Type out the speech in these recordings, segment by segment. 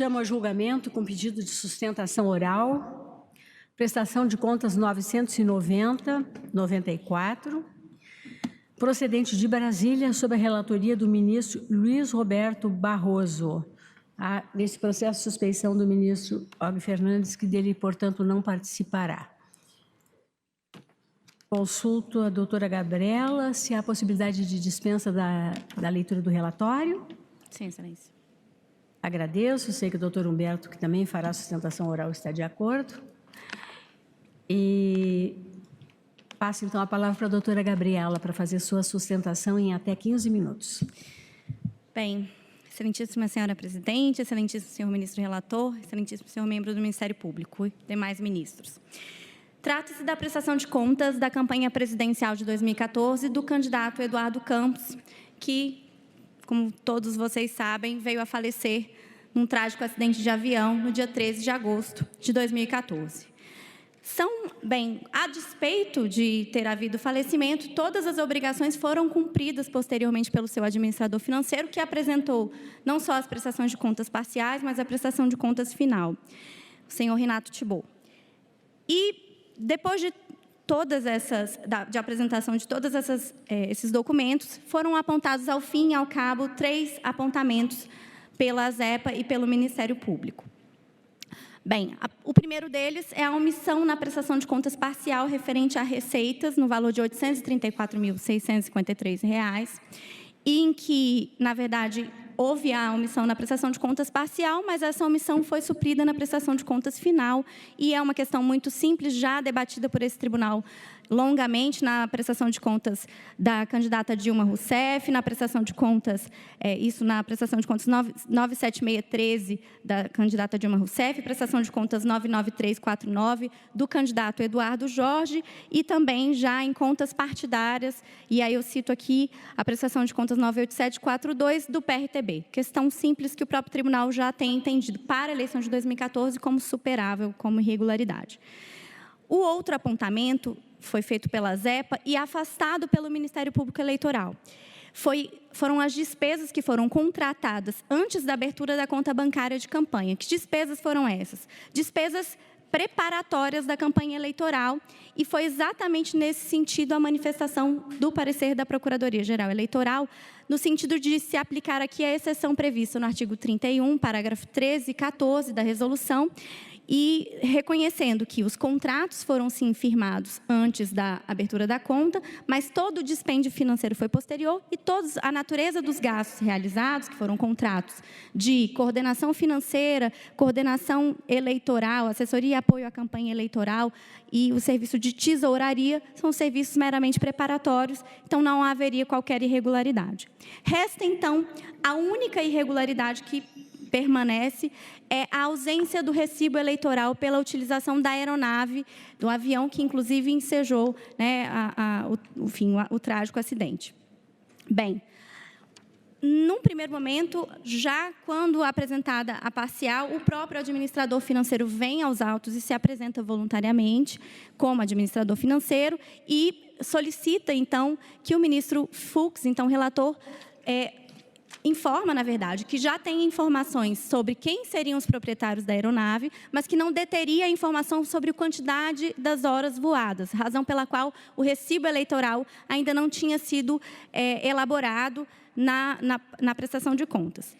Chamo a julgamento com pedido de sustentação oral, prestação de contas 990-94, procedente de Brasília, sob a relatoria do ministro Luiz Roberto Barroso. Há, nesse processo, suspeição do ministro Og Fernandes, que dele, portanto, não participará. Consulto a doutora Gabriela se há possibilidade de dispensa da leitura do relatório. Sim, excelência. Agradeço, sei que o doutor Humberto, que também fará sustentação oral, está de acordo. E passo, então, a palavra para a doutora Gabriela para fazer sua sustentação em até 15 minutos. Bem, excelentíssima senhora presidente, excelentíssimo senhor ministro relator, excelentíssimo senhor membro do Ministério Público e demais ministros. Trata-se da prestação de contas da campanha presidencial de 2014 do candidato Eduardo Campos, que, como todos vocês sabem, veio a falecer num trágico acidente de avião no dia 13 de agosto de 2014. A despeito de ter havido falecimento, todas as obrigações foram cumpridas posteriormente pelo seu administrador financeiro, que apresentou não só as prestações de contas parciais, mas a prestação de contas final, o senhor Renato Thibault. E depois de apresentação de todos esses documentos, foram apontados ao fim e ao cabo 3 apontamentos pela ASEPA e pelo Ministério Público. Bem, o primeiro deles é a omissão na prestação de contas parcial referente a receitas no valor de R$ 834.653, em que, na verdade, houve a omissão na prestação de contas parcial, mas essa omissão foi suprida na prestação de contas final, e é uma questão muito simples, já debatida por esse tribunal longamente na prestação de contas da candidata Dilma Rousseff, na prestação de contas, na prestação de contas 97613 da candidata Dilma Rousseff, prestação de contas 99349 do candidato Eduardo Jorge, e também já em contas partidárias, e aí eu cito aqui a prestação de contas 98742 do PRTB. Questão simples que o próprio tribunal já tem entendido para a eleição de 2014 como superável, como irregularidade. O outro apontamento foi feito pela ASEPA e afastado pelo Ministério Público Eleitoral. Foram as despesas que foram contratadas antes da abertura da conta bancária de campanha. Que despesas foram essas? Despesas preparatórias da campanha eleitoral, e foi exatamente nesse sentido a manifestação do parecer da Procuradoria-Geral Eleitoral, no sentido de se aplicar aqui a exceção prevista no artigo 31, parágrafo 13 e 14 da resolução, e reconhecendo que os contratos foram, sim, firmados antes da abertura da conta, mas todo o dispêndio financeiro foi posterior, e a natureza dos gastos realizados, que foram contratos de coordenação financeira, coordenação eleitoral, assessoria e apoio à campanha eleitoral e o serviço de tesouraria, são serviços meramente preparatórios, então não haveria qualquer irregularidade. Resta, então, a única irregularidade que permanece é a ausência do recibo eleitoral pela utilização da aeronave, do avião que, inclusive, ensejou, né, o trágico acidente. Bem, num primeiro momento, já quando apresentada a parcial, o próprio administrador financeiro vem aos autos e se apresenta voluntariamente como administrador financeiro e solicita, então, que o ministro Fux, então relator, informa, na verdade, que já tem informações sobre quem seriam os proprietários da aeronave, mas que não deteria a informação sobre a quantidade das horas voadas, razão pela qual o recibo eleitoral ainda não tinha sido elaborado na prestação de contas.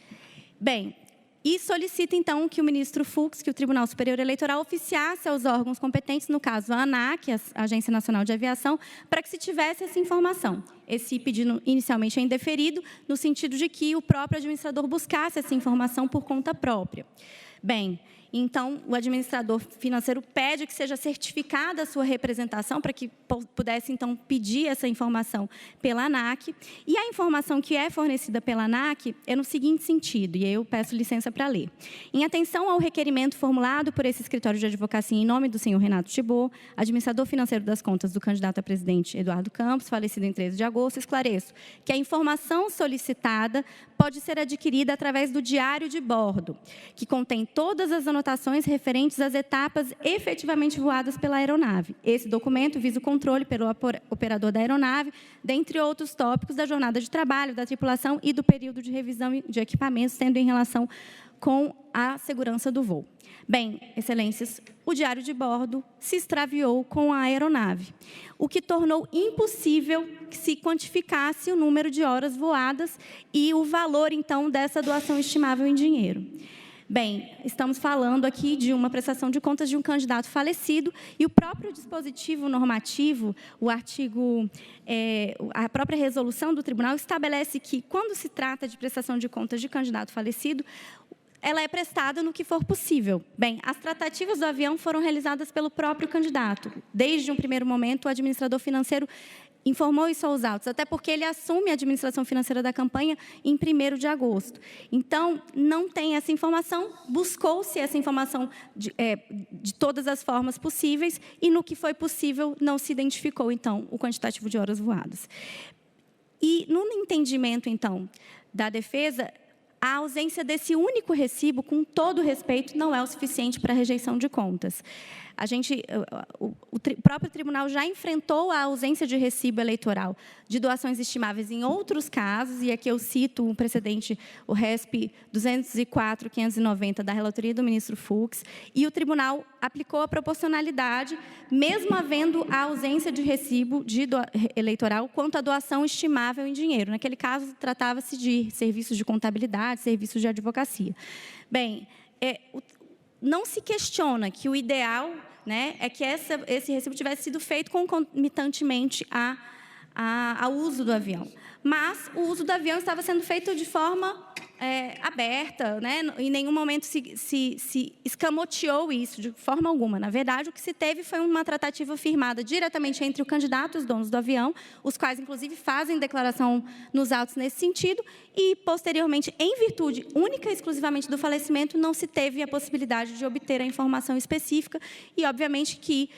Bem, e solicita, então, que o ministro Fux, que o Tribunal Superior Eleitoral, oficiasse aos órgãos competentes, no caso a ANAC, a Agência Nacional de Aviação, para que se tivesse essa informação. Esse pedido inicialmente é indeferido, no sentido de que o próprio administrador buscasse essa informação por conta própria. Bem, então, o administrador financeiro pede que seja certificada a sua representação para que pudesse, então, pedir essa informação pela ANAC. E a informação que é fornecida pela ANAC é no seguinte sentido, e eu peço licença para ler. Em atenção ao requerimento formulado por esse escritório de advocacia em nome do senhor Renato Thibault, administrador financeiro das contas do candidato a presidente Eduardo Campos, falecido em 13 de agosto, esclareço que a informação solicitada pode ser adquirida através do diário de bordo, que contém todas as anotações referentes às etapas efetivamente voadas pela aeronave. Esse documento visa o controle pelo operador da aeronave, dentre outros tópicos da jornada de trabalho, da tripulação e do período de revisão de equipamentos, tendo em relação com a segurança do voo. Bem, excelências, o diário de bordo se extraviou com a aeronave, o que tornou impossível que se quantificasse o número de horas voadas e o valor, então, dessa doação estimável em dinheiro. Bem, estamos falando aqui de uma prestação de contas de um candidato falecido e o próprio dispositivo normativo, o artigo, a própria resolução do tribunal estabelece que, quando se trata de prestação de contas de candidato falecido, ela é prestada no que for possível. Bem, as tratativas do avião foram realizadas pelo próprio candidato. Desde um primeiro momento, o administrador financeiro informou isso aos autos, até porque ele assume a administração financeira da campanha em 1º de agosto. Então, não tem essa informação, buscou-se essa informação de todas as formas possíveis e, no que foi possível, não se identificou, então, o quantitativo de horas voadas. E, no entendimento, então, da defesa, a ausência desse único recibo, com todo respeito, não é o suficiente para a rejeição de contas. O próprio tribunal já enfrentou a ausência de recibo eleitoral de doações estimáveis em outros casos, e aqui eu cito um precedente, o RESP 204.590, da relatoria do ministro Fux, e o tribunal aplicou a proporcionalidade, mesmo havendo a ausência de recibo eleitoral quanto à doação estimável em dinheiro. Naquele caso, tratava-se de serviços de contabilidade, serviços de advocacia. Bem, não se questiona que o ideal, né, é que esse recibo tivesse sido feito concomitantemente ao uso do avião. Mas o uso do avião estava sendo feito de forma aberta, né? Em nenhum momento se escamoteou isso, de forma alguma. Na verdade, o que se teve foi uma tratativa firmada diretamente entre o candidato e os donos do avião, os quais, inclusive, fazem declaração nos autos nesse sentido, e, posteriormente, em virtude única e exclusivamente do falecimento, não se teve a possibilidade de obter a informação específica, e, obviamente, que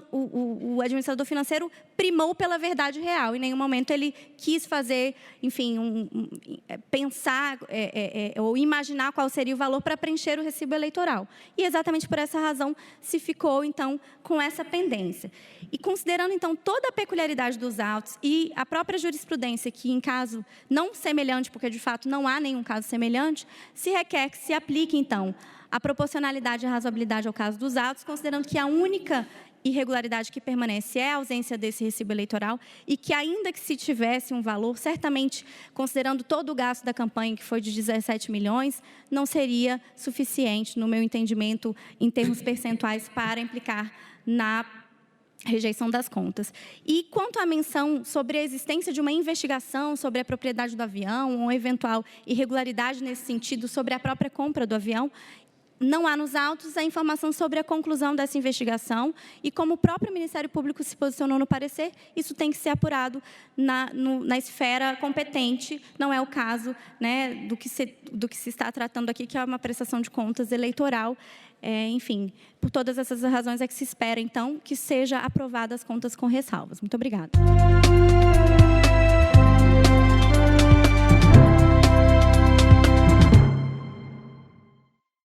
o administrador financeiro primou pela verdade real. Em nenhum momento ele quis fazer, enfim, pensar ou imaginar qual seria o valor para preencher o recibo eleitoral. E, exatamente por essa razão, se ficou, então, com essa pendência. E, considerando, então, toda a peculiaridade dos autos e a própria jurisprudência, que, em caso não semelhante, porque, de fato, não há nenhum caso semelhante, se requer que se aplique, então, a proporcionalidade e a razoabilidade ao caso dos autos, considerando que a única irregularidade que permanece é a ausência desse recibo eleitoral e que, ainda que se tivesse um valor, certamente, considerando todo o gasto da campanha, que foi de 17 milhões, não seria suficiente, no meu entendimento, em termos percentuais, para implicar na rejeição das contas. E, quanto à menção sobre a existência de uma investigação sobre a propriedade do avião, ou eventual irregularidade nesse sentido sobre a própria compra do avião, não há nos autos a informação sobre a conclusão dessa investigação e, como o próprio Ministério Público se posicionou no parecer, isso tem que ser apurado na esfera competente, não é o caso, né, do que se está tratando aqui, que é uma prestação de contas eleitoral. Enfim, por todas essas razões é que se espera, então, que seja aprovada as contas com ressalvas. Muito obrigada.